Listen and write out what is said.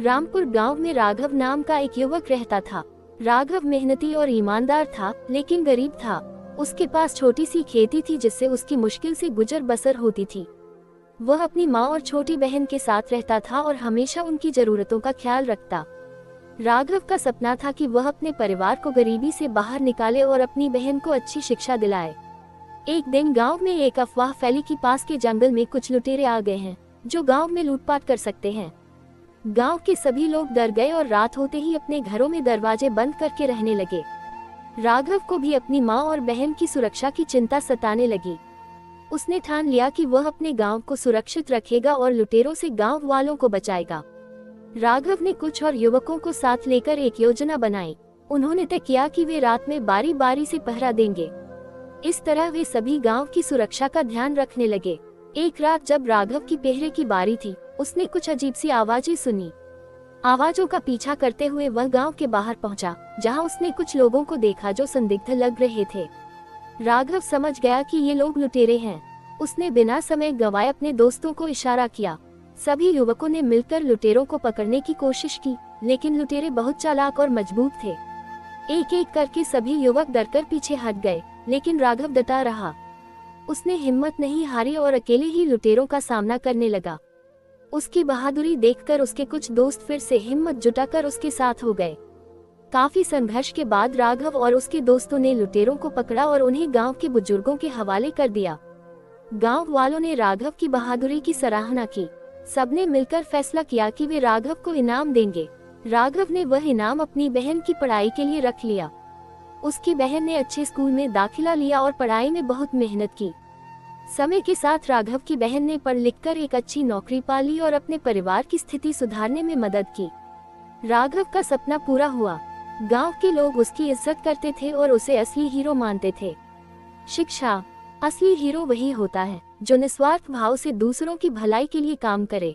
रामपुर गांव में राघव नाम का एक युवक रहता था। राघव मेहनती और ईमानदार था, लेकिन गरीब था। उसके पास छोटी सी खेती थी जिससे उसकी मुश्किल से गुजर बसर होती थी। वह अपनी माँ और छोटी बहन के साथ रहता था और हमेशा उनकी जरूरतों का ख्याल रखता। राघव का सपना था कि वह अपने परिवार को गरीबी से बाहर निकाले और अपनी बहन को अच्छी शिक्षा दिलाए। एक दिन गांव में एक अफवाह फैली कि पास के जंगल में कुछ लुटेरे आ गए हैं जो गांव में लूटपाट कर सकते हैं। गांव के सभी लोग डर गए और रात होते ही अपने घरों में दरवाजे बंद करके रहने लगे। राघव को भी अपनी माँ और बहन की सुरक्षा की चिंता सताने लगी। उसने ठान लिया कि वह अपने गांव को सुरक्षित रखेगा और लुटेरों से गांव वालों को बचाएगा। राघव ने कुछ और युवकों को साथ लेकर एक योजना बनाई। उन्होंने तय किया कि वे रात में बारी बारी से पहरा देंगे। इस तरह वे सभी गांव की सुरक्षा का ध्यान रखने लगे। एक रात जब राघव की पहरे की बारी थी, उसने कुछ अजीब सी आवाजें सुनी। आवाजों का पीछा करते हुए वह गांव के बाहर पहुंचा, जहां उसने कुछ लोगों को देखा जो संदिग्ध लग रहे थे। राघव समझ गया कि ये लोग लुटेरे हैं। उसने बिना समय गंवाए अपने दोस्तों को इशारा किया। सभी युवकों ने मिलकर लुटेरों को पकड़ने की कोशिश की, लेकिन लुटेरे बहुत चालाक और मजबूत थे। एक एक करके सभी युवक डरकर पीछे हट गए, लेकिन राघव डटा रहा। उसने हिम्मत नहीं हारी और अकेले ही लुटेरों का सामना करने लगा। उसकी बहादुरी देखकर उसके कुछ दोस्त फिर से हिम्मत जुटाकर उसके साथ हो गए। काफी संघर्ष के बाद राघव और उसके दोस्तों ने लुटेरों को पकड़ा और उन्हें गांव के बुजुर्गों के हवाले कर दिया। गांव वालों ने राघव की बहादुरी की सराहना की। सबने मिलकर फैसला किया कि वे राघव को इनाम देंगे। राघव ने वह इनाम अपनी बहन की पढ़ाई के लिए रख लिया। उसकी बहन ने अच्छे स्कूल में दाखिला लिया और पढ़ाई में बहुत मेहनत की। समय के साथ राघव की बहन ने पढ़ लिखकर एक अच्छी नौकरी पा ली और अपने परिवार की स्थिति सुधारने में मदद की। राघव का सपना पूरा हुआ। गांव के लोग उसकी इज्जत करते थे और उसे असली हीरो मानते थे। शिक्षा। असली हीरो वही होता है जो निस्वार्थ भाव से दूसरों की भलाई के लिए काम करे।